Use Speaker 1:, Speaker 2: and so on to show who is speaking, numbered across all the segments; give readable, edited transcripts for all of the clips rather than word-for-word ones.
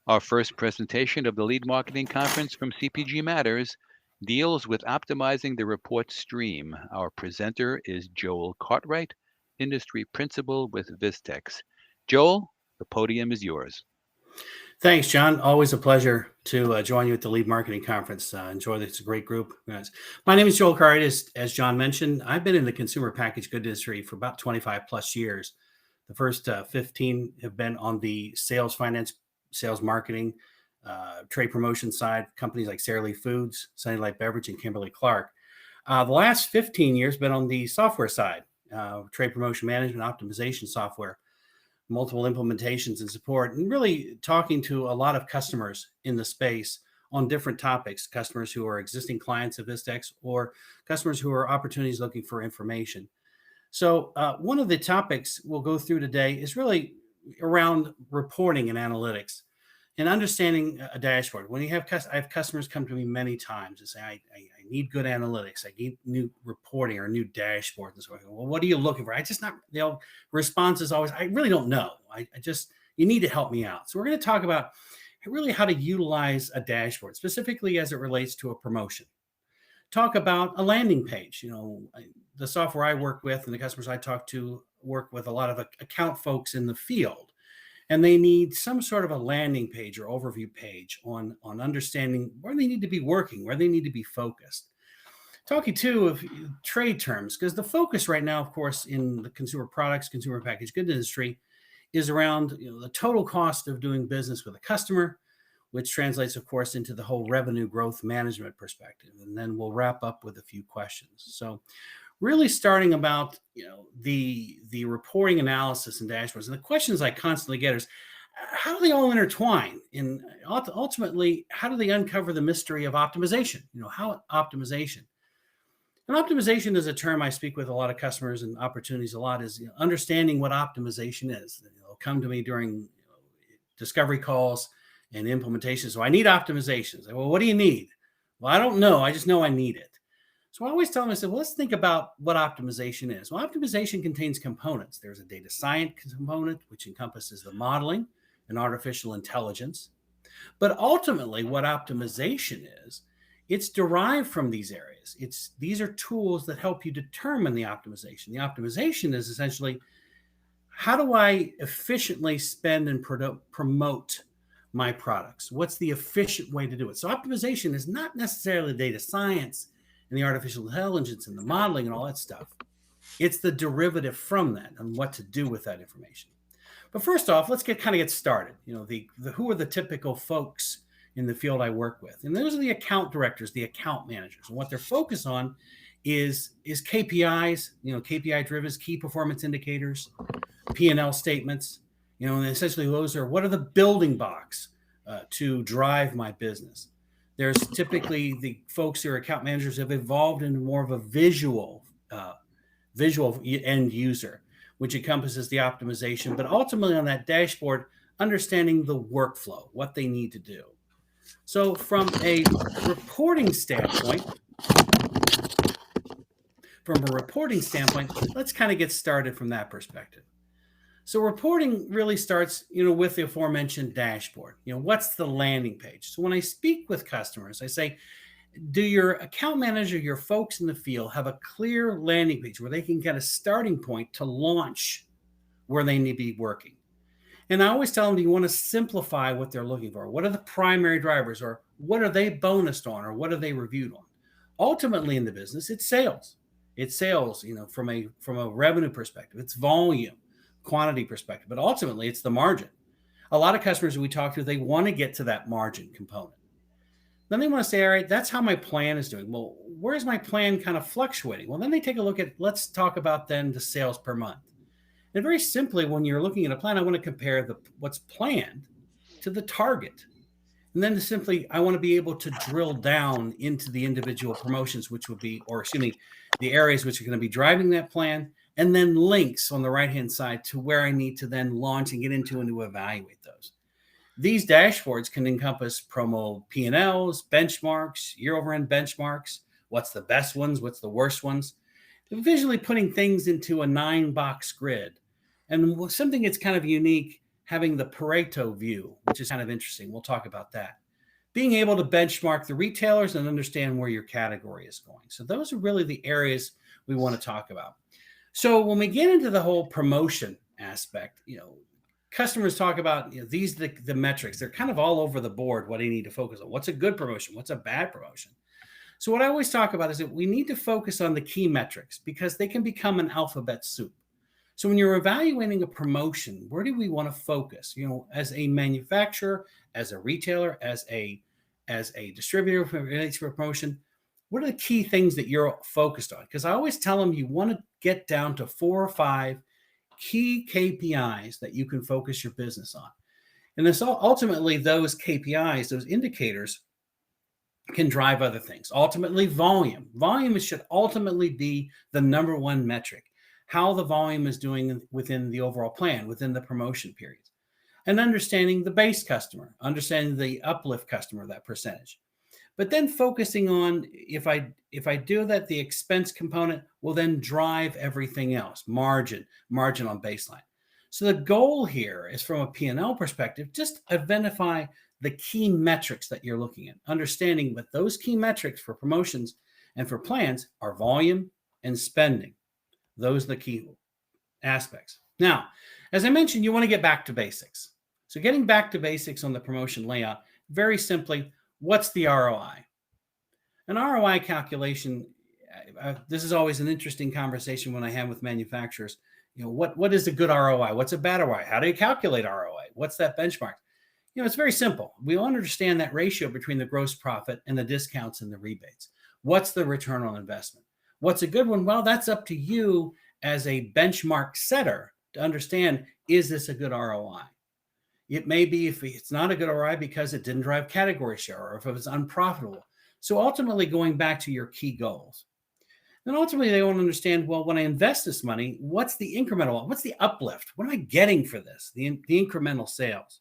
Speaker 1: Our first presentation of the Lead Marketing Conference from CPG Matters deals with optimizing the report stream. Our presenter is Joel Cartwright, Industry Principal with Vistex. Joel, the podium is yours.
Speaker 2: Thanks, John. Always a pleasure to join you at the Lead Marketing Conference. Enjoy this. It's a great group. Guys. My name is Joel Cartwright. As John mentioned, I've been in the consumer packaged goods industry for about 25 plus years. The first 15 have been on the sales, finance, sales, marketing, trade promotion side, companies like Sara Lee Foods, Sunny Light Beverage, and Kimberly-Clark. The last 15 years been on the software side, trade promotion management, optimization software, multiple implementations and support, and really talking to a lot of customers in the space on different topics, customers who are existing clients of Vistex or customers who are opportunities looking for information. So one of the topics we'll go through today is really around reporting and analytics and understanding a dashboard. When you have, I have customers come to me many times and say, I need good analytics. I need new reporting or new dashboard. And so I go, well, what are you looking for? Response is always, I really don't know. You need to help me out. So we're going to talk about really how to utilize a dashboard, specifically as it relates to a promotion. Talk about a landing page. The software I work with and the customers I talk to work with a lot of account folks in the field. And they need some sort of a landing page or overview page on understanding where they need to be working, where they need to be focused. Talking too of trade terms, because the focus right now, of course, in the consumer products, consumer packaged goods industry is around the total cost of doing business with a customer, which translates, of course, into the whole revenue growth management perspective. And then we'll wrap up with a few questions. So really starting about the reporting analysis and dashboards. And the questions I constantly get is, how do they all intertwine? And ultimately, how do they uncover the mystery of optimization? How optimization? And optimization is a term I speak with a lot of customers and opportunities a lot, is understanding what optimization is. They'll come to me during discovery calls and implementation. So I need optimization. Say, well, what do you need? Well, I don't know. I just know I need it. So I always tell them, I said, well, let's think about what optimization is. Well, optimization contains components. There's a data science component, which encompasses the modeling and artificial intelligence. But ultimately, what optimization is, it's derived from these areas. These are tools that help you determine the optimization. The optimization is essentially, how do I efficiently spend and promote my products? What's the efficient way to do it? So optimization is not necessarily data science and the artificial intelligence and the modeling and all that stuff. It's the derivative from that and what to do with that information. But first off, let's get started. Who are the typical folks in the field I work with? And those are the account directors, the account managers. And what they're focused on is KPIs, KPI driven, key performance indicators, P&L statements. And essentially those are, what are the building blocks to drive my business? There's typically the folks who are account managers have evolved into more of a visual end user, which encompasses the optimization, but ultimately on that dashboard, understanding the workflow, what they need to do. So from a reporting standpoint, let's kind of get started from that perspective. So reporting really starts, with the aforementioned dashboard. What's the landing page? So when I speak with customers, I say, do your account manager, your folks in the field, have a clear landing page where they can get a starting point to launch where they need to be working? And I always tell them, do you want to simplify what they're looking for? What are the primary drivers, or what are they bonused on, or what are they reviewed on? Ultimately in the business, it's sales. It's sales, from a revenue perspective. It's volume, quantity perspective, but ultimately it's the margin. A lot of customers we talk to, they want to get to that margin component. Then they want to say, all right, that's how my plan is doing. Well, where's my plan kind of fluctuating? Well, then they take a look at, let's talk about then the sales per month. And very simply, when you're looking at a plan, I want to compare what's planned to the target. And then I want to be able to drill down into the individual promotions, the areas which are going to be driving that plan, and then links on the right-hand side to where I need to then launch and get into and to evaluate those. These dashboards can encompass promo P&Ls, benchmarks, year-over-end benchmarks, what's the best ones, what's the worst ones, visually putting things into a 9-box grid. And something that's kind of unique having the Pareto view, which is kind of interesting. We'll talk about that. Being able to benchmark the retailers and understand where your category is going. So those are really the areas we want to talk about. So when we get into the whole promotion aspect, customers talk about these are the metrics. They're kind of all over the board. What do you need to focus on? What's a good promotion? What's a bad promotion? So what I always talk about is that we need to focus on the key metrics because they can become an alphabet soup. So when you're evaluating a promotion, where do we want to focus? As a manufacturer, as a retailer, as a distributor for promotion, what are the key things that you're focused on? Because I always tell them you want to get down to 4 or 5 key KPIs that you can focus your business on. And this ultimately, those KPIs, those indicators, can drive other things. Ultimately, volume. Volume should ultimately be the number one metric. How the volume is doing within the overall plan, within the promotion periods. And understanding the base customer, understanding the uplift customer, that percentage. But then focusing on, if I do that, the expense component will then drive everything else. Margin on baseline. So the goal here is, from a P&L perspective, just identify the key metrics that you're looking at, understanding that those key metrics for promotions and for plans are volume and spending. Those are the key aspects. Now, as I mentioned, you want to get back to basics. So getting back to basics on the promotion layout, very simply, what's the ROI? An ROI calculation, this is always an interesting conversation when I have with manufacturers. What is a good ROI? What's a bad ROI? How do you calculate ROI? What's that benchmark? It's very simple. We all understand that ratio between the gross profit and the discounts and the rebates. What's the return on investment? What's a good one? Well, that's up to you as a benchmark setter to understand, is this a good ROI? It may be, if it's not a good ROI, because it didn't drive category share, or if it was unprofitable. So ultimately, going back to your key goals. Then ultimately, they want to understand, well, when I invest this money, what's the incremental? What's the uplift? What am I getting for this? The incremental sales.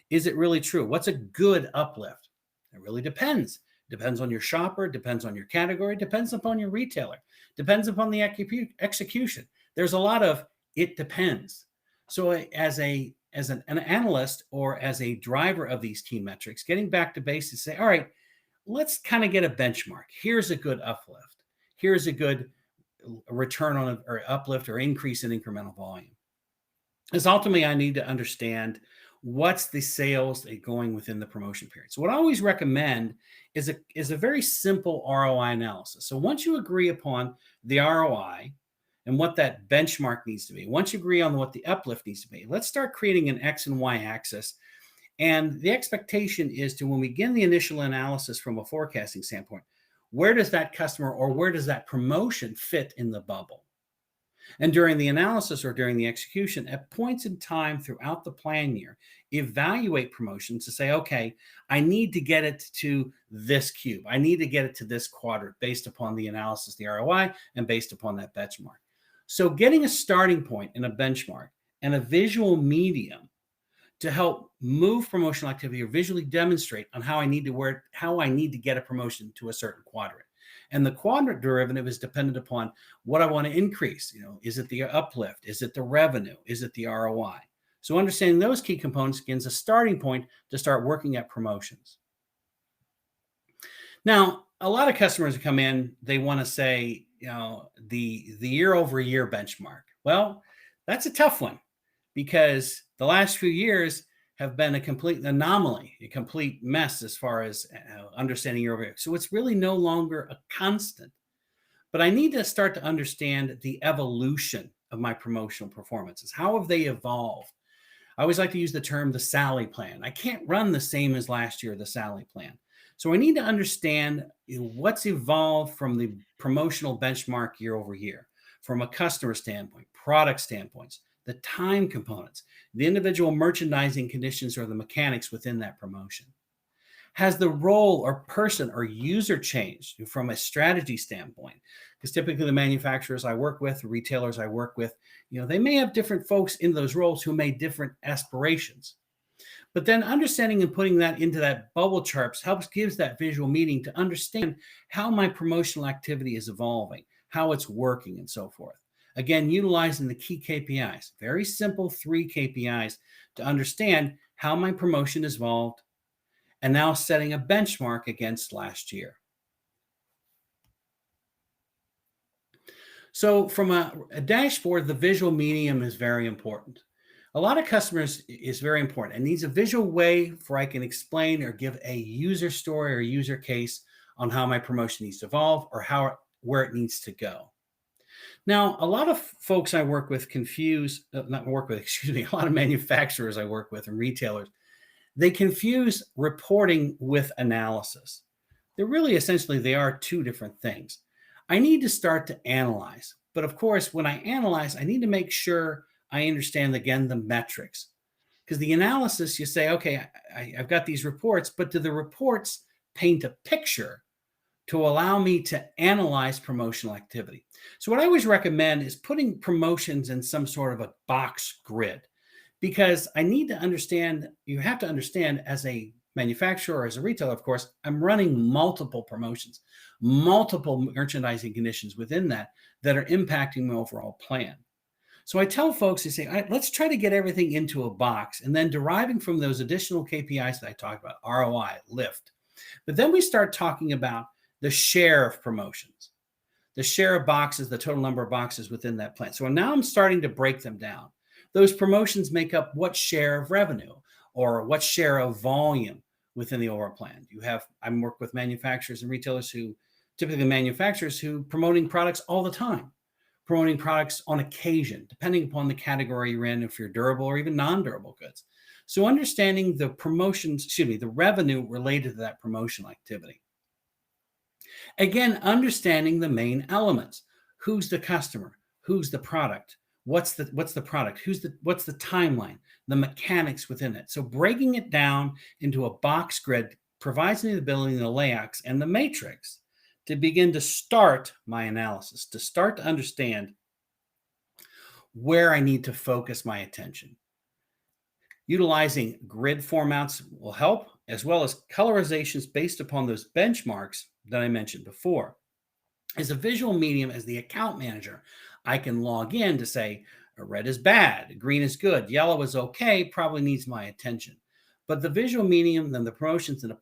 Speaker 2: Is it really true? What's a good uplift? It really depends. Depends on your shopper, depends on your category, depends upon your retailer, depends upon the execution. There's a lot of it depends. So as an analyst or as a driver of these key metrics, getting back to basics, say, all right, let's kind of get a benchmark. Here's a good uplift. Here's a good return on or uplift or increase in incremental volume. Because ultimately, I need to understand what's the sales going within the promotion period. So what I always recommend is a very simple ROI analysis. So once you agree upon the ROI and what that benchmark needs to be, once you agree on what the uplift needs to be, let's start creating an X and Y axis. And the expectation is to, when we begin the initial analysis from a forecasting standpoint, where does that customer or where does that promotion fit in the bubble? And during the analysis or during the execution, at points in time throughout the plan year, evaluate promotions to say, okay, I need to get it to this cube. I need to get it to this quadrant based upon the analysis, the ROI, and based upon that benchmark. So getting a starting point and a benchmark and a visual medium to help move promotional activity or visually demonstrate on how I need to get a promotion to a certain quadrant. And the quadrant derivative is dependent upon what I want to increase. Is it the uplift? Is it the revenue? Is it the ROI? So understanding those key components begins a starting point to start working at promotions. Now, a lot of customers come in, they want to say, the year over year benchmark. Well, that's a tough one because the last few years have been a complete anomaly, a complete mess as far as understanding year over year. So it's really no longer a constant. But I need to start to understand the evolution of my promotional performances. How have they evolved? I always like to use the term the Sally plan. I can't run the same as last year, the Sally plan. So I need to understand what's evolved from the promotional benchmark year over year, from a customer standpoint, product standpoints, the time components, the individual merchandising conditions or the mechanics within that promotion. Has the role or person or user changed from a strategy standpoint? Because typically the manufacturers I work with, the retailers I work with, they may have different folks in those roles who may different aspirations. But then understanding and putting that into that bubble charts gives that visual meaning to understand how my promotional activity is evolving, how it's working, and so forth. Again, utilizing the key KPIs, very simple 3 KPIs to understand how my promotion has evolved and now setting a benchmark against last year. So from a dashboard, the visual medium is very important. A lot of customers is very important and needs a visual way for I can explain or give a user story or user case on how my promotion needs to evolve or where it needs to go. Now, a lot of folks I work with not work with, excuse me, a lot of manufacturers I work with and retailers, they confuse reporting with analysis. They're really essentially, they are two different things. I need to start to analyze. But of course, when I analyze, I need to make sure I understand, again, the metrics. Because the analysis, you say, okay, I've got these reports, but do the reports paint a picture to allow me to analyze promotional activity? So what I always recommend is putting promotions in some sort of a box grid, because I need to understand, you have to understand as a manufacturer or as a retailer, of course, I'm running multiple promotions, multiple merchandising conditions within that are impacting my overall plan. So I tell folks, to say, all right, let's try to get everything into a box and then deriving from those additional KPIs that I talked about, ROI, lift. But then we start talking about the share of promotions, the share of boxes, the total number of boxes within that plan. So now I'm starting to break them down. Those promotions make up what share of revenue or what share of volume within the overall plan. I work with manufacturers and retailers who, typically manufacturers who promoting products all the time, promoting products on occasion, depending upon the category you're in, if you're durable or even non-durable goods. So understanding the the revenue related to that promotional activity. Again, understanding the main elements. Who's the customer? Who's the product? What's the product? What's the timeline? The mechanics within it. So breaking it down into a box grid provides me the ability, the layouts, and the matrix to begin to start my analysis, to start to understand where I need to focus my attention. Utilizing grid formats will help, as well as colorizations based upon those benchmarks that I mentioned before. As a visual medium, as the account manager, I can log in to say, red is bad, green is good, yellow is okay, probably needs my attention. But the visual medium, then the promotions in a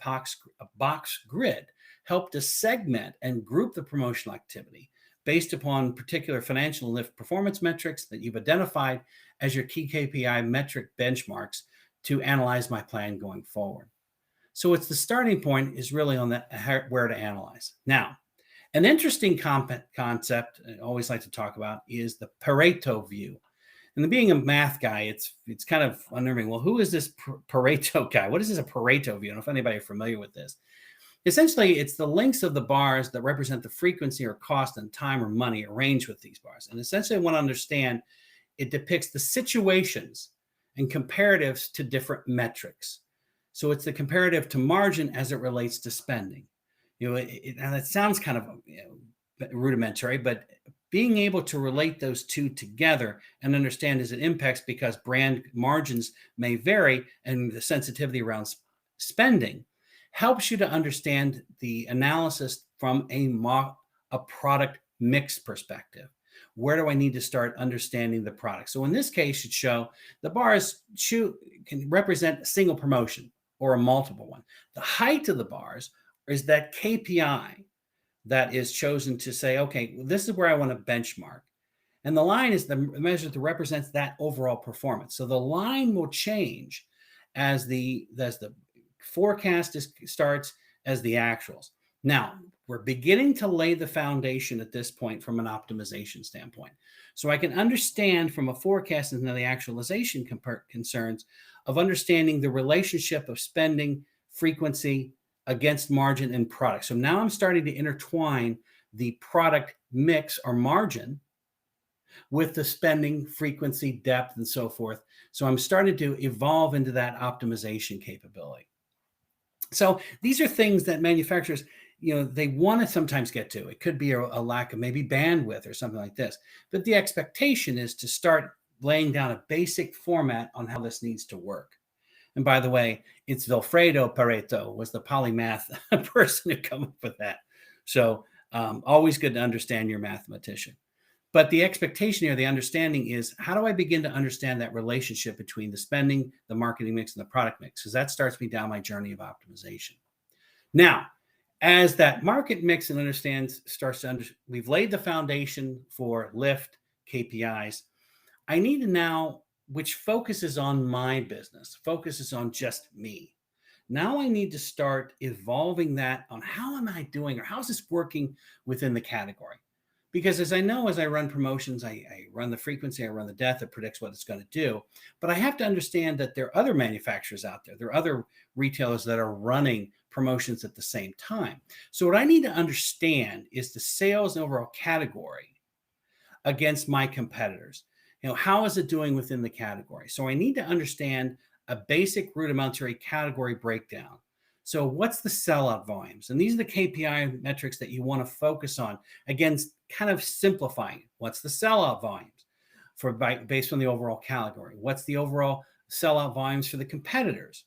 Speaker 2: box grid help to segment and group the promotional activity based upon particular financial and lift performance metrics that you've identified as your key KPI metric benchmarks to analyze my plan going forward. So it's the starting point is really on that where to analyze. Now, an interesting concept I always like to talk about is the Pareto view. And being a math guy, it's kind of unnerving. Well, who is this Pareto guy? What is this a Pareto view? I don't know if anybody is familiar with this. Essentially, it's the lengths of the bars that represent the frequency or cost and time or money arranged with these bars. And essentially, I want to understand it depicts the situations and comparatives to different metrics. So it's the comparative to margin as it relates to spending. And it sounds kind of rudimentary, but being able to relate those two together and understand as it impacts, because brand margins may vary and the sensitivity around spending helps you to understand the analysis from a product mix perspective. Where do I need to start understanding the product? So in this case, should show the bars can represent a single promotion or a multiple one. The height of the bars is that KPI that is chosen to say, okay, well, this is where I want to benchmark. And the line is the measure that represents that overall performance. So the line will change as the forecast starts as the actuals. Now, we're beginning to lay the foundation at this point from an optimization standpoint. So I can understand from a forecast and the actualization concerns of understanding the relationship of spending, frequency against margin and product. So now I'm starting to intertwine the product mix or margin with the spending, frequency, depth, and so forth. So I'm starting to evolve into that optimization capability. So these are things that manufacturers, they want to sometimes get to. It could be a lack of maybe bandwidth or something like this. But the expectation is to start laying down a basic format on how this needs to work. And by the way, it's Vilfredo Pareto was the polymath person who came up with that. So always good to understand your mathematician. But the expectation here, the understanding is, how do I begin to understand that relationship between the spending, the marketing mix, and the product mix? Because that starts me down my journey of optimization. Now, as that market mix and understands starts to we've laid the foundation for lift KPIs. I need to now, which focuses on my business, focuses on just me. Now I need to start evolving that on how am I doing, or how's this working within the category? Because as I know, as I run promotions, I run the frequency, I run the depth, it predicts what it's going to do. But I have to understand that there are other manufacturers out there. There are other retailers that are running promotions at the same time. So what I need to understand is the sales and overall category against my competitors. How is it doing within the category? So I need to understand a basic rudimentary category breakdown. So what's the sellout volumes? And these are the KPI metrics that you want to focus on. Again, kind of simplifying. What's the sellout volumes based on the overall category? What's the overall sellout volumes for the competitors?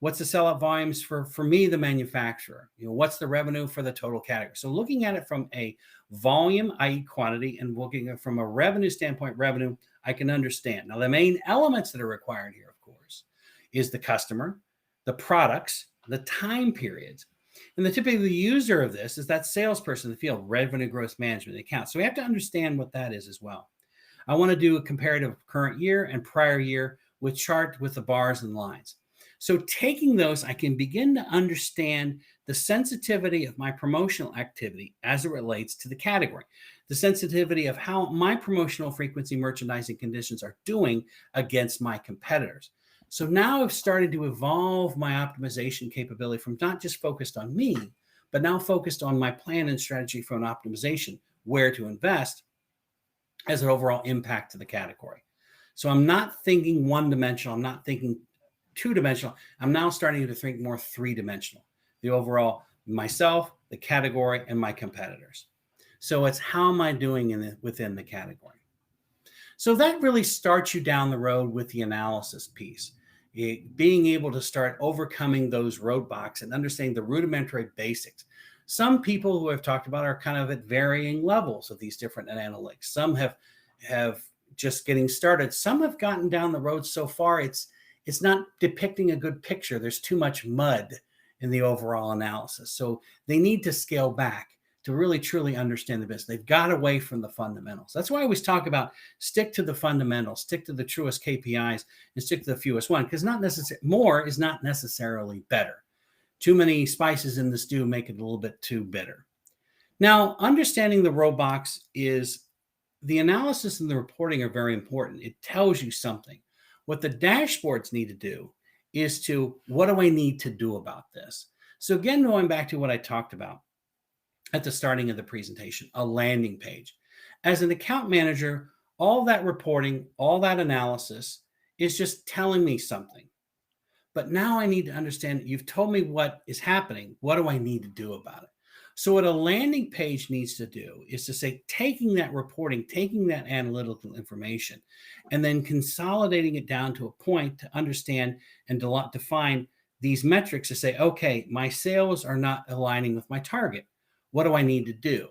Speaker 2: What's the sellout volumes for me, the manufacturer? What's the revenue for the total category? So looking at it from a volume, i.e. quantity, and looking at it from a revenue standpoint, revenue, I can understand. Now, the main elements that are required here, of course, is the customer, the products, the time periods. And typically the user of this is that salesperson in the field, revenue growth management account. So we have to understand what that is as well. I want to do a comparative current year and prior year with chart with the bars and lines. So taking those, I can begin to understand the sensitivity of my promotional activity as it relates to the category, the sensitivity of how my promotional frequency merchandising conditions are doing against my competitors. So now I've started to evolve my optimization capability from not just focused on me, but now focused on my plan and strategy for an optimization, where to invest as an overall impact to the category. So I'm not thinking one-dimensional. I'm not thinking two-dimensional. I'm now starting to think more three-dimensional. The overall myself, the category, and my competitors. So it's how am I doing within the category? So that really starts you down the road with the analysis piece. Being able to start overcoming those roadblocks and understanding the rudimentary basics. Some people who I've talked about are kind of at varying levels of these different analytics. Some have just getting started. Some have gotten down the road so far, it's not depicting a good picture. There's too much mud in the overall analysis. So they need to scale back to really truly understand the business. They've got away from the fundamentals. That's why I always talk about stick to the fundamentals, stick to the truest KPIs, and stick to the fewest one, because more is not necessarily better. Too many spices in the stew make it a little bit too bitter. Now, understanding the Roadblocks is the analysis and the reporting are very important. It tells you something. What the dashboards need to do is what do I need to do about this? So again, going back to what I talked about at the starting of the presentation, a landing page. As an account manager, all that reporting, all that analysis is just telling me something. But now I need to understand, you've told me what is happening. What do I need to do about it? So what a landing page needs to do is to say, taking that reporting, taking that analytical information, and then consolidating it down to a point to understand and define these metrics to say, okay, my sales are not aligning with my target. What do I need to do?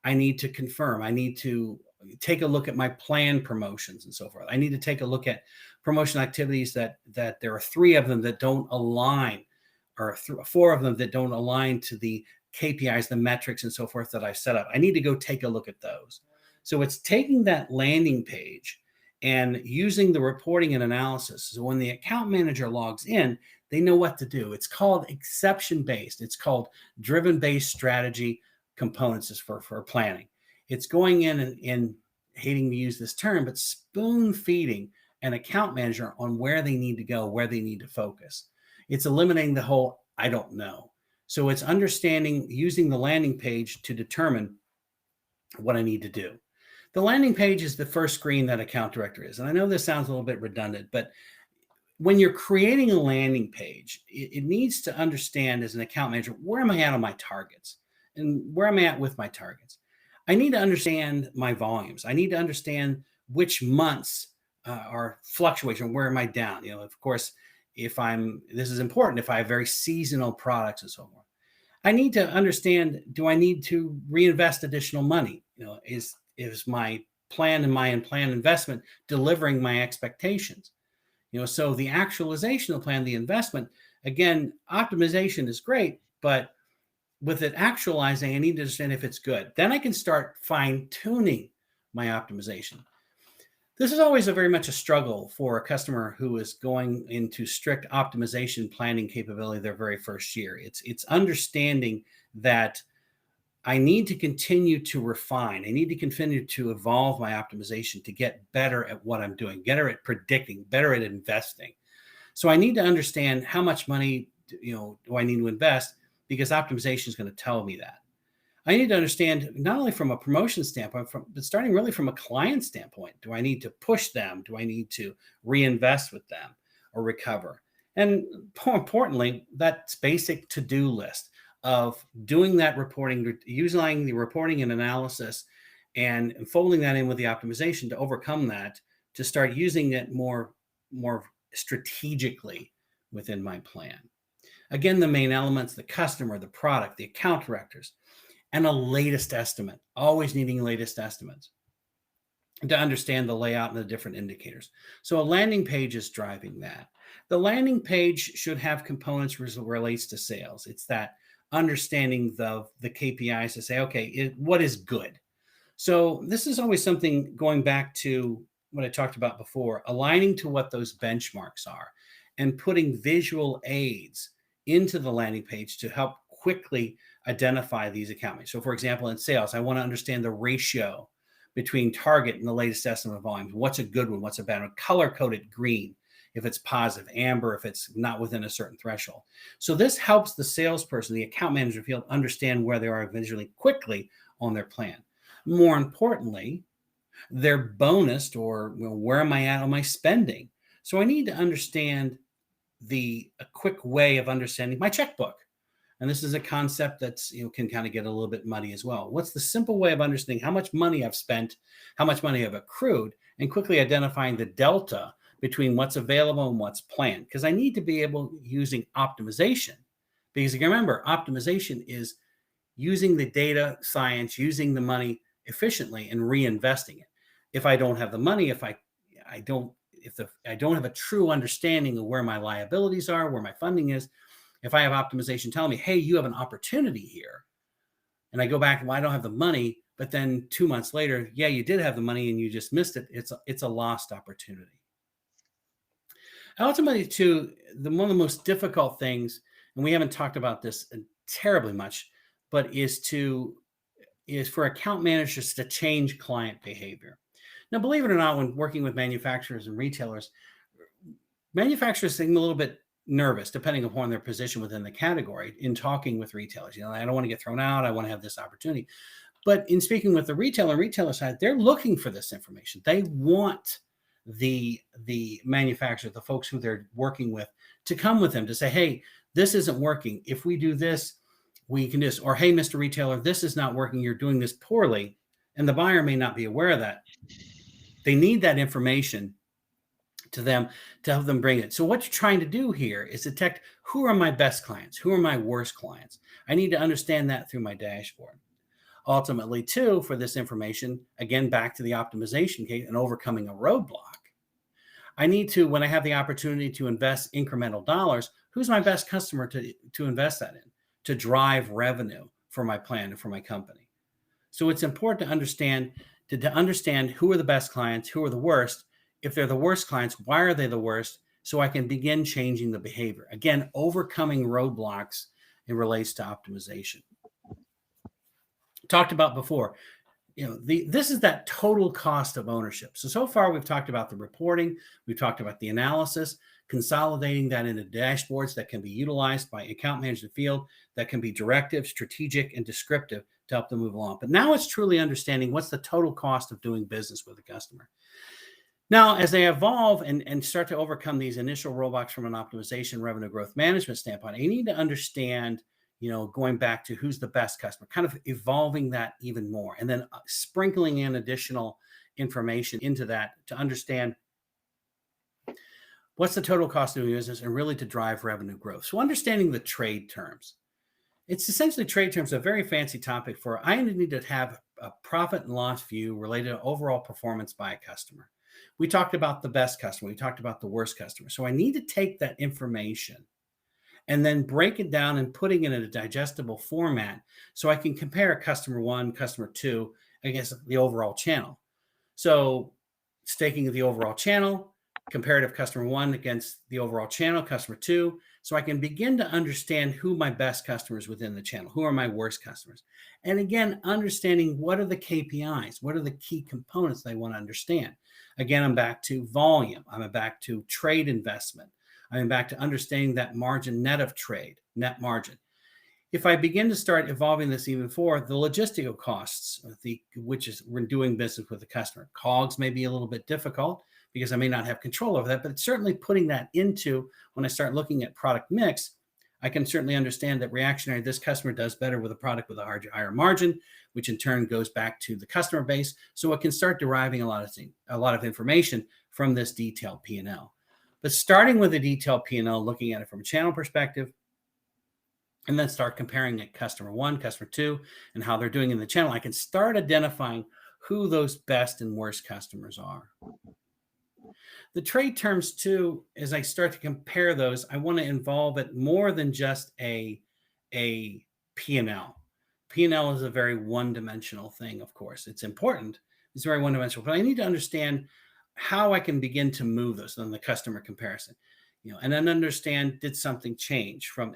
Speaker 2: I need to confirm. I need to take a look at my planned promotions and so forth. I need to take a look at promotion activities that there are 3 of them that don't align, or 4 of them that don't align to the KPIs, the metrics and so forth that I've set up. I need to go take a look at those. So it's taking that landing page and using the reporting and analysis. So when the account manager logs in, they know what to do. It's called exception-based. It's called driven-based strategy components for planning. It's going in and hating to use this term, but spoon feeding an account manager on where they need to go, where they need to focus. It's eliminating the whole I don't know. So it's understanding, using the landing page to determine what I need to do. The landing page is the first screen that account director is. And I know this sounds a little bit redundant, but when you're creating a landing page, it needs to understand as an account manager, where am I at on my targets and where am I at with my targets? I need to understand my volumes. I need to understand which months are fluctuation. Where am I down? Of course, this is important if I have very seasonal products and so forth. I need to understand, do I need to reinvest additional money? is my plan and my plan investment delivering my expectations? So the actualization of the plan, the investment, again, optimization is great, but with it actualizing, I need to understand if it's good. Then I can start fine tuning my optimization. This is always a very much a struggle for a customer who is going into strict optimization planning capability their very first year. It's understanding that I need to continue to refine. I need to continue to evolve my optimization to get better at what I'm doing, better at predicting, better at investing. So I need to understand how much money do I need to invest, because optimization is going to tell me that. I need to understand not only from a promotion standpoint, but starting really from a client standpoint. Do I need to push them? Do I need to reinvest with them or recover? And more importantly, that's basic to-do list of doing that reporting, using the reporting and analysis and folding that in with the optimization to overcome that, to start using it more strategically within my plan. Again, the main elements: the customer, the product, the account directors, and a latest estimate, always needing latest estimates to understand the layout and the different indicators. So a landing page is driving that. The landing page should have components relates to sales. It's that understanding the KPIs to say, okay, what is good? So this is always something going back to what I talked about before, aligning to what those benchmarks are and putting visual aids into the landing page to help quickly identify these account managers. So for example, in sales, I want to understand the ratio between target and the latest estimate of volume. What's a good one? What's a bad one? Color coded green if it's positive, amber if it's not within a certain threshold. So this helps the salesperson, the account manager field, understand where they are visually quickly on their plan. More importantly, they're bonused, or where am I at on my spending? So I need to understand a quick way of understanding my checkbook. And this is a concept that's can kind of get a little bit muddy as well. What's the simple way of understanding how much money I've spent, how much money I've accrued, and quickly identifying the delta between what's available and what's planned? Because I need to be able using optimization. Because you can remember, optimization is using the data science, using the money efficiently and reinvesting it. If I don't have the money, if I don't have a true understanding of where my liabilities are, where my funding is, if I have optimization telling me, hey, you have an opportunity here, and I go back, well, I don't have the money, but then 2 months later, yeah, you did have the money and you just missed it. It's a lost opportunity. Ultimately, too, one of the most difficult things, and we haven't talked about this terribly much, but is for account managers to change client behavior. Now, believe it or not, when working with manufacturers and retailers, manufacturers seem a little bit nervous, depending upon their position within the category, in talking with retailers. I don't want to get thrown out. I want to have this opportunity. But in speaking with the retailer side, they're looking for this information. They want the manufacturer, the folks who they're working with, to come with them to say, hey, this isn't working. If we do this, we can do this. Or, hey, Mr. Retailer, this is not working. You're doing this poorly. And the buyer may not be aware of that. They need that information to them to help them bring it. So what you're trying to do here is detect who are my best clients, who are my worst clients. I need to understand that through my dashboard. Ultimately, too, for this information, again, back to the optimization case and overcoming a roadblock, I need to, when I have the opportunity to invest incremental dollars, who's my best customer to invest that in, to drive revenue for my plan and for my company. So it's important to understand who are the best clients, who are the worst. If they're the worst clients, why are they the worst? So I can begin changing the behavior. Again, overcoming roadblocks in relates to optimization. Talked about before, this is that total cost of ownership. So far we've talked about the reporting, we've talked about the analysis, consolidating that into dashboards that can be utilized by account management field, that can be directive, strategic, and descriptive to help them move along. But now it's truly understanding what's the total cost of doing business with a customer. Now, as they evolve and start to overcome these initial roadblocks from an optimization revenue growth management standpoint, you need to understand, going back to who's the best customer, kind of evolving that even more, and then sprinkling in additional information into that to understand what's the total cost of doing business and really to drive revenue growth. So understanding the trade terms. It's essentially trade terms, a very fancy topic for I need to have a profit and loss view related to overall performance by a customer. We talked about the best customer. We talked about the worst customer. So I need to take that information and then break it down and putting it in a digestible format so I can compare customer one, customer two against the overall channel. So staking of the overall channel, comparative customer one against the overall channel, customer two, so I can begin to understand who my best customers within the channel, who are my worst customers. And again, understanding what are the KPIs, what are the key components they want to understand. Again, I'm back to volume. I'm back to trade investment. I'm back to understanding that margin net of trade, net margin. If I begin to start evolving this even for the logistical costs, which is we're doing business with the customer, COGS may be a little bit difficult because I may not have control over that, but it's certainly putting that into when I start looking at product mix, I can certainly understand that reactionary, this customer does better with a product with a higher margin, which in turn goes back to the customer base. So it can start deriving a lot of information from this detailed P&L. But starting with a detailed P&L, looking at it from a channel perspective, and then start comparing it customer one, customer two, and how they're doing in the channel, I can start identifying who those best and worst customers are. The trade terms too, as I start to compare those, I want to involve it more than just a P&L. P&L is a very one-dimensional thing, of course. It's important. It's very one-dimensional, but I need to understand how I can begin to move those on the customer comparison, and then understand, did something change from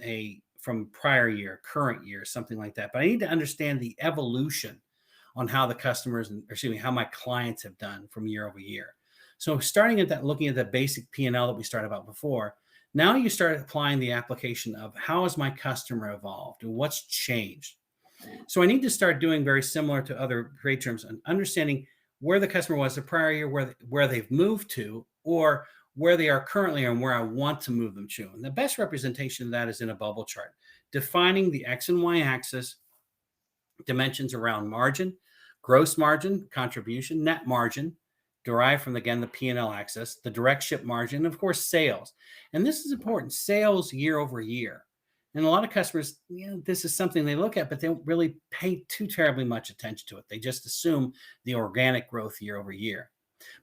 Speaker 2: prior year, current year, something like that. But I need to understand the evolution on how the customers, how my clients have done from year over year. So starting at that, looking at the basic P&L that we started about before, now you start applying the application of how has my customer evolved and what's changed. So I need to start doing very similar to other trade terms and understanding where the customer was the prior year, where they've moved to, or where they are currently and where I want to move them to. And the best representation of that is in a bubble chart, defining the X and Y axis, dimensions around margin, gross margin, contribution, net margin, derived from, again, the P&L axis, the direct ship margin, and of course, sales. And this is important, sales year over year. And a lot of customers, this is something they look at, but they don't really pay too terribly much attention to it. They just assume the organic growth year over year.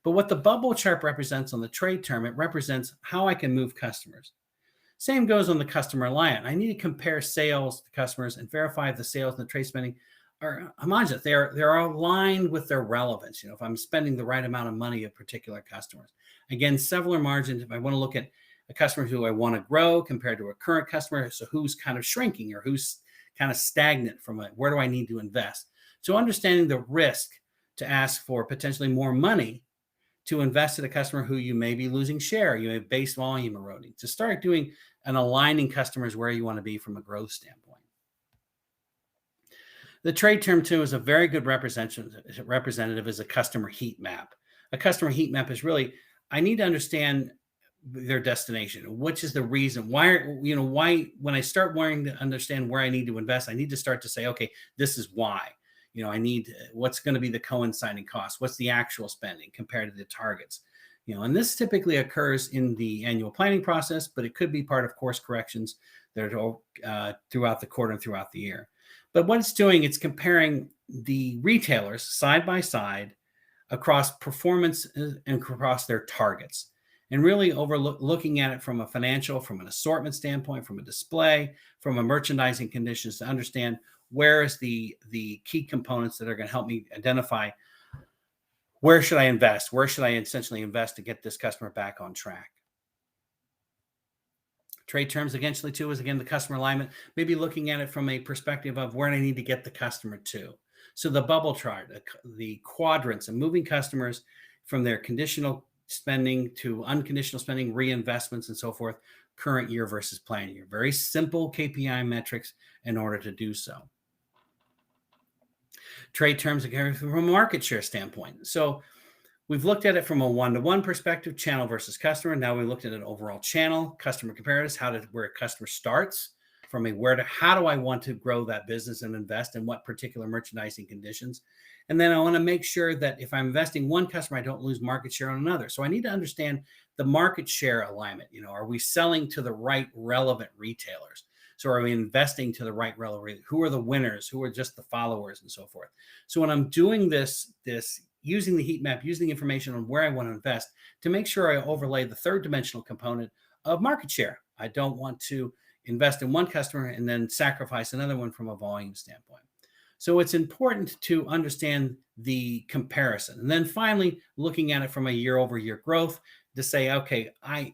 Speaker 2: But what the bubble chart represents on the trade term, it represents how I can move customers. Same goes on the customer line. I need to compare sales to customers and verify if the sales and the trade spending are homogeneous. They're aligned with their relevance. If I'm spending the right amount of money of particular customers. Again, several margins. If I want to look at a customer who I want to grow compared to a current customer, so who's kind of shrinking or who's kind of stagnant from where do I need to invest? So understanding the risk to ask for potentially more money to invest in a customer who you may be losing share, you have base volume eroding, to start doing and aligning customers where you want to be from a growth standpoint. The trade term too is a very good representative is a customer heat map. A customer heat map is really, I need to understand their destination, which is the reason why, when I start wanting to understand where I need to invest, I need to start to say, okay, this is why. I need what's going to be the coinciding cost, what's the actual spending compared to the targets, and this typically occurs in the annual planning process, but it could be part of course corrections that are throughout the quarter and throughout the year. But what it's doing, it's comparing the retailers side by side across performance and across their targets, and really looking at it from a financial, from an assortment standpoint, from a display, from a merchandising conditions to understand where is the key components that are going to help me identify where should I invest, where should I essentially invest to get this customer back on track. Trade terms eventually too is, again, the customer alignment, maybe looking at it from a perspective of where I need to get the customer to. So the bubble chart, the quadrants, and moving customers from their conditional spending to unconditional spending, reinvestments, and so forth, current year versus plan year. Very simple KPI metrics in order to do so. Trade terms again from a market share standpoint. So we've looked at it from a one-to-one perspective, channel versus customer. Now we looked at an overall channel, customer comparatives, where a customer starts, from how do I want to grow that business and invest in what particular merchandising conditions. And then I want to make sure that if I'm investing one customer, I don't lose market share on another. So I need to understand the market share alignment. Are we selling to the right relevant retailers? So are we investing to the right relevant? Who are the winners? Who are just the followers and so forth? So when I'm doing this using the heat map, using the information on where I want to invest to make sure I overlay the third dimensional component of market share. I don't want to invest in one customer and then sacrifice another one from a volume standpoint. So it's important to understand the comparison. And then finally, looking at it from a year over year growth to say, okay,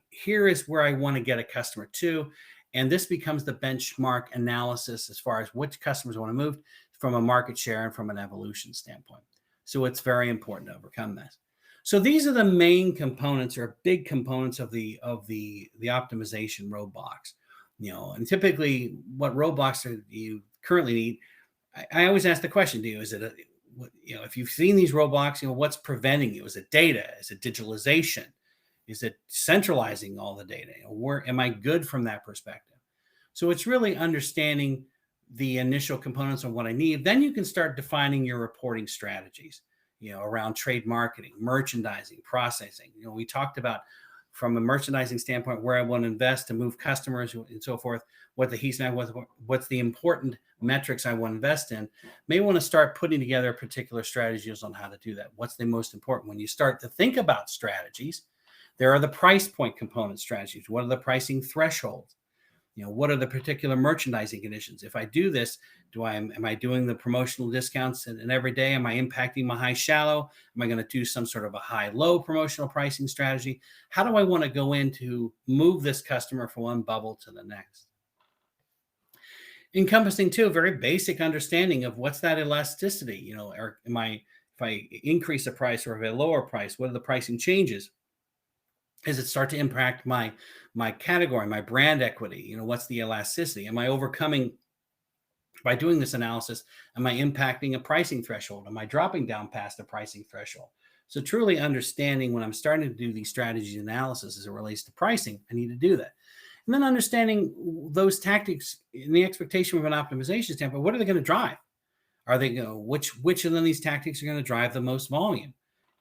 Speaker 2: here is where I want to get a customer to. And this becomes the benchmark analysis as far as which customers I want to move from a market share and from an evolution standpoint. So it's very important to overcome this. So these are the main components or big components of the optimization roadblocks. And typically what roadblocks you currently need, I always ask the question to you, is it if you've seen these roadblocks, what's preventing you? Is it data? Is it digitalization? Is it centralizing all the data? Where am I good from that perspective? So it's really understanding the initial components of what I need. Then you can start defining your reporting strategies, around trade marketing, merchandising, processing. We talked about from a merchandising standpoint, where I want to invest to move customers and so forth, what the heat map, what's the important metrics I want to invest in. May want to start putting together particular strategies on how to do that. What's the most important? When you start to think about strategies, there are the price point component strategies. What are the pricing thresholds? What are the particular merchandising conditions? If I do this, am I doing the promotional discounts and every day? Am I impacting my high shallow? Am I going to do some sort of a high low promotional pricing strategy? How do I want to go in to move this customer from one bubble to the next? Encompassing too, a very basic understanding of what's that elasticity, or if I increase the price or if I lower price, what are the pricing changes? Does it start to impact my category, my brand equity? What's the elasticity? Am I overcoming, by doing this analysis, am I impacting a pricing threshold? Am I dropping down past a pricing threshold? So truly understanding when I'm starting to do these strategies analysis as it relates to pricing, I need to do that. And then understanding those tactics in the expectation from an optimization standpoint, what are they going to drive? Are they which of these tactics are going to drive the most volume?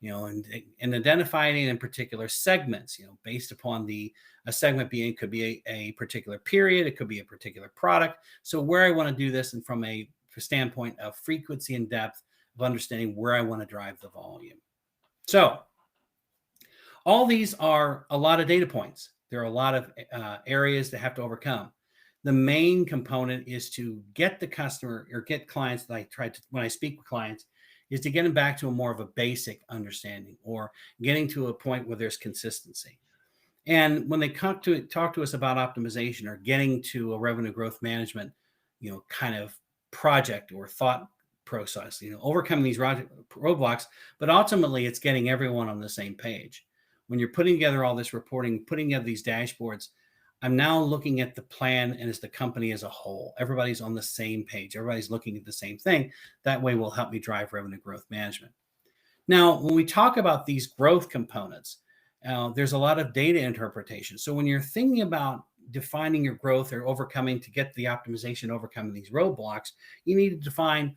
Speaker 2: And identifying in particular segments, based upon a segment could be a particular period, it could be a particular product. So where I want to do this, and from a standpoint of frequency and depth of understanding where I want to drive the volume. So all these are a lot of data points. There are a lot of areas that have to overcome. The main component is to get the customer or get clients that when I speak with clients, is to get them back to a more of a basic understanding or getting to a point where there's consistency. And when they talk to us about optimization or getting to a revenue growth management, kind of project or thought process, overcoming these roadblocks, but ultimately it's getting everyone on the same page. When you're putting together all this reporting, putting together these dashboards, I'm now looking at the plan and as the company as a whole. Everybody's on the same page. Everybody's looking at the same thing. That way will help me drive revenue growth management. Now, when we talk about these growth components, there's a lot of data interpretation. So when you're thinking about defining your growth or overcoming to get the optimization, overcoming these roadblocks, you need to define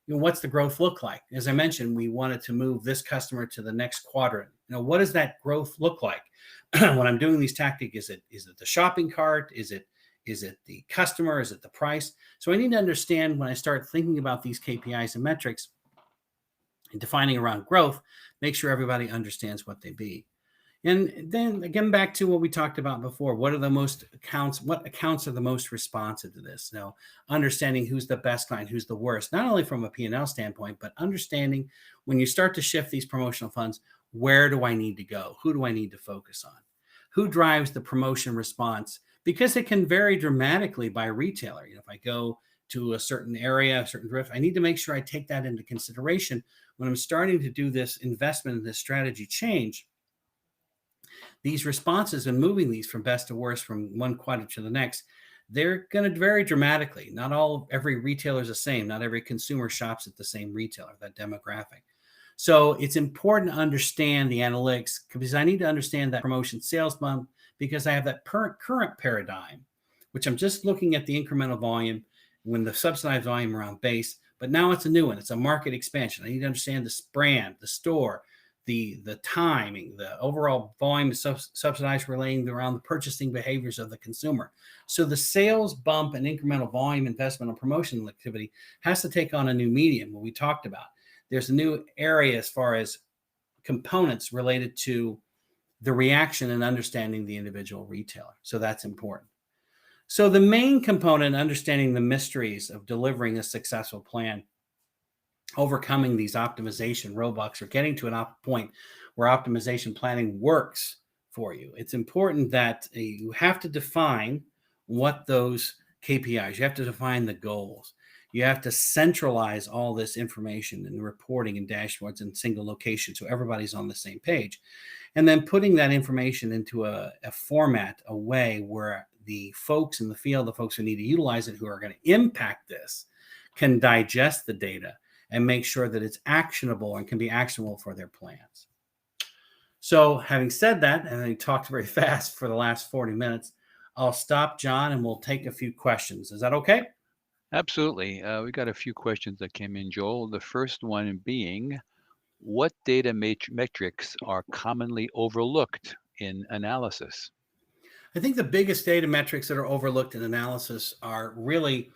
Speaker 2: what's the growth look like? As I mentioned, we wanted to move this customer to the next quadrant. What does that growth look like? When I'm doing these tactics, is it the shopping cart? Is it the customer? Is it the price? So I need to understand when I start thinking about these KPIs and metrics and defining around growth, make sure everybody understands what they be. And then again, back to what we talked about before, what accounts are the most responsive to this? Now, understanding who's the best client, who's the worst, not only from a P&L standpoint, but understanding when you start to shift these promotional funds, where do I need to go? Who do I need to focus on? Who drives the promotion response? Because it can vary dramatically by retailer. If I go to a certain area, a certain drift, I need to make sure I take that into consideration when I'm starting to do this investment in this strategy change. These responses and moving these from best to worst from one quadrant to the next, they're going to vary dramatically. Every retailer is the same. Not every consumer shops at the same retailer, that demographic. So it's important to understand the analytics because I need to understand that promotion sales bump because I have that current paradigm, which I'm just looking at the incremental volume when the subsidized volume around base, but now it's a new one. It's a market expansion. I need to understand this brand, the store, the timing, the overall volume is subsidized relating around the purchasing behaviors of the consumer. So the sales bump and incremental volume investment on promotional activity has to take on a new medium, what we talked about. There's a new area as far as components related to the reaction and understanding the individual retailer. So that's important. So the main component, understanding the mysteries of delivering a successful plan, overcoming these optimization roadblocks, or getting to an point where optimization planning works for you. It's important that you have to define what those KPIs, you have to define the goals. You have to centralize all this information and reporting and dashboards in single location so everybody's on the same page. And then putting that information into a format, a way where the folks in the field, the folks who need to utilize it, who are going to impact this, can digest the data and make sure that it's actionable and can be actionable for their plans. So having said that, and I talked very fast for the last 40 minutes, I'll stop, John, and we'll take a few questions. Is that okay?
Speaker 1: Absolutely. We got a few questions that came in, Joel. The first one being, what data metrics are commonly overlooked in analysis?
Speaker 2: I think the biggest data metrics that are overlooked in analysis are really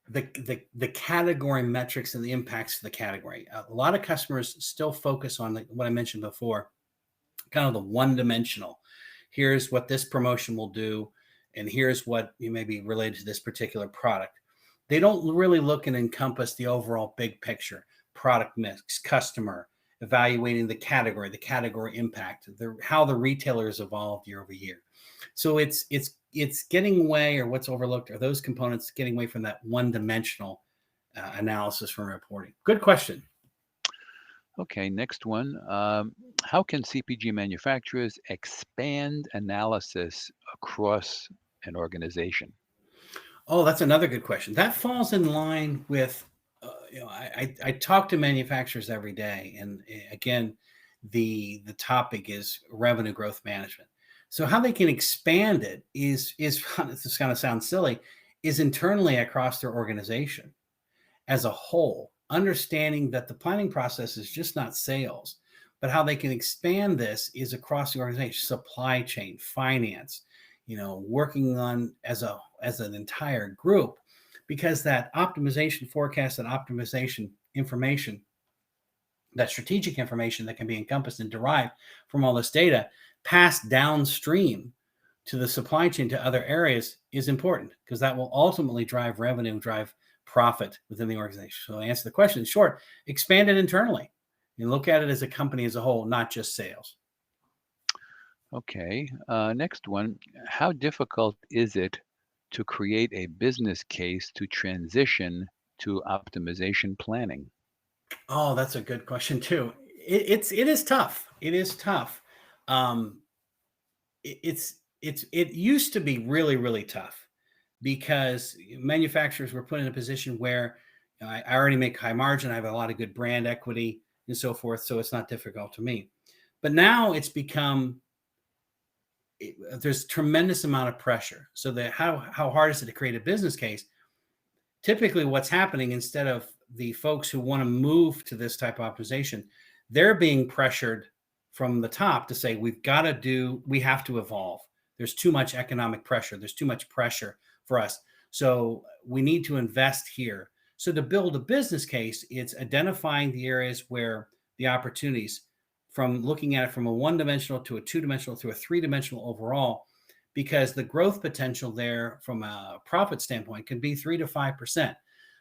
Speaker 2: the category metrics and the impacts to the category. A lot of customers still focus on what I mentioned before, kind of the one-dimensional. Here's what this promotion will do, and here's what you may be related to this particular product. They don't really look and encompass the overall big picture, product mix, customer, evaluating the category impact, how the retailer has evolved year over year. So it's getting away, or what's overlooked are those components, getting away from that one-dimensional analysis from reporting. Good question.
Speaker 1: Okay, next one. How can CPG manufacturers expand analysis across an organization?
Speaker 2: Oh, that's another good question. That falls in line with, I talk to manufacturers every day, and again, the topic is revenue growth management. So how they can expand it is this kind of sounds silly, is internally across their organization as a whole, understanding that the planning process is just not sales, but how they can expand this is across the organization, supply chain, finance, working on as an entire group, because that optimization forecast and optimization information, that strategic information that can be encompassed and derived from all this data, passed downstream to the supply chain to other areas, is important, because that will ultimately drive revenue, drive profit within the organization. So to answer the question in short, expand it internally and look at it as a company as a whole, not just sales.
Speaker 1: Okay, next one. How difficult is it to create a business case to transition to optimization planning?
Speaker 2: Oh, that's a good question too. It is tough. It is tough. Um, it used to be really, really tough, because manufacturers were put in a position where, I already make high margin, I have a lot of good brand equity and so forth, so it's not difficult to me. But now it's become, there's tremendous amount of pressure. So that how hard is it to create a business case? Typically what's happening, instead of the folks who want to move to this type of optimization, they're being pressured from the top to say, we have to evolve. There's too much economic pressure. There's too much pressure for us. So we need to invest here. So to build a business case, it's identifying the areas where the opportunities, from looking at it from a one-dimensional to a two-dimensional to a three-dimensional overall, because the growth potential there from a profit standpoint can be 3 to 5%.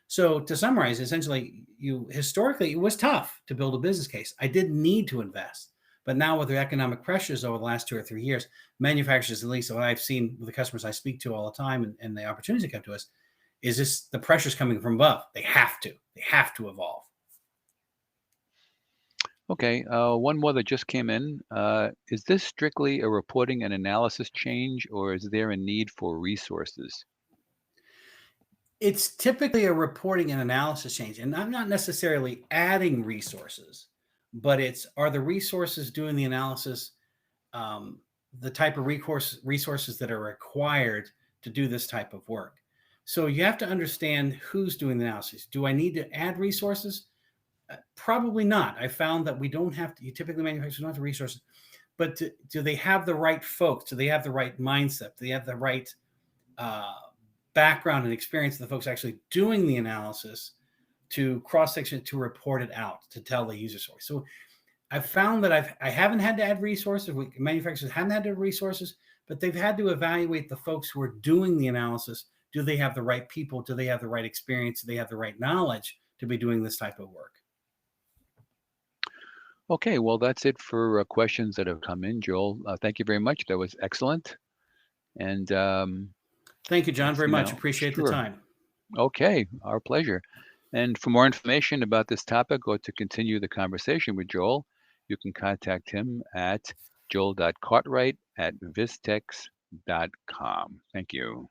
Speaker 2: So to summarize, essentially, historically, it was tough to build a business case. I didn't need to invest. But now with the economic pressures over the last 2 or 3 years, manufacturers, at least what I've seen with the customers I speak to all the time, and the opportunities that come to us, is just the pressure's coming from above. They have to evolve.
Speaker 1: Okay, one more that just came in. Is this strictly a reporting and analysis change, or is there a need for resources?
Speaker 2: It's typically a reporting and analysis change, and I'm not necessarily adding resources, but are the resources doing the analysis, um, the type of resources that are required to do this type of work. So you have to understand who's doing the analysis. Do I need to add resources? Probably not. I found that we don't have to. You typically manufacturers don't have the resources, but do they have the right folks? Do they have the right mindset? Do they have the right background and experience of the folks actually doing the analysis to cross-section, to report it out, to tell the user story? So I've found that I haven't had to add resources. Manufacturers haven't had to add resources, but they've had to evaluate the folks who are doing the analysis. Do they have the right people? Do they have the right experience? Do they have the right knowledge to be doing this type of work?
Speaker 1: Okay, well, that's it for questions that have come in, Joel. Thank you very much. That was excellent. And
Speaker 2: thank you, John, very much. Appreciate the time.
Speaker 1: Okay, our pleasure. And for more information about this topic or to continue the conversation with Joel, you can contact him at joel.cartwright@vistex.com. Thank you.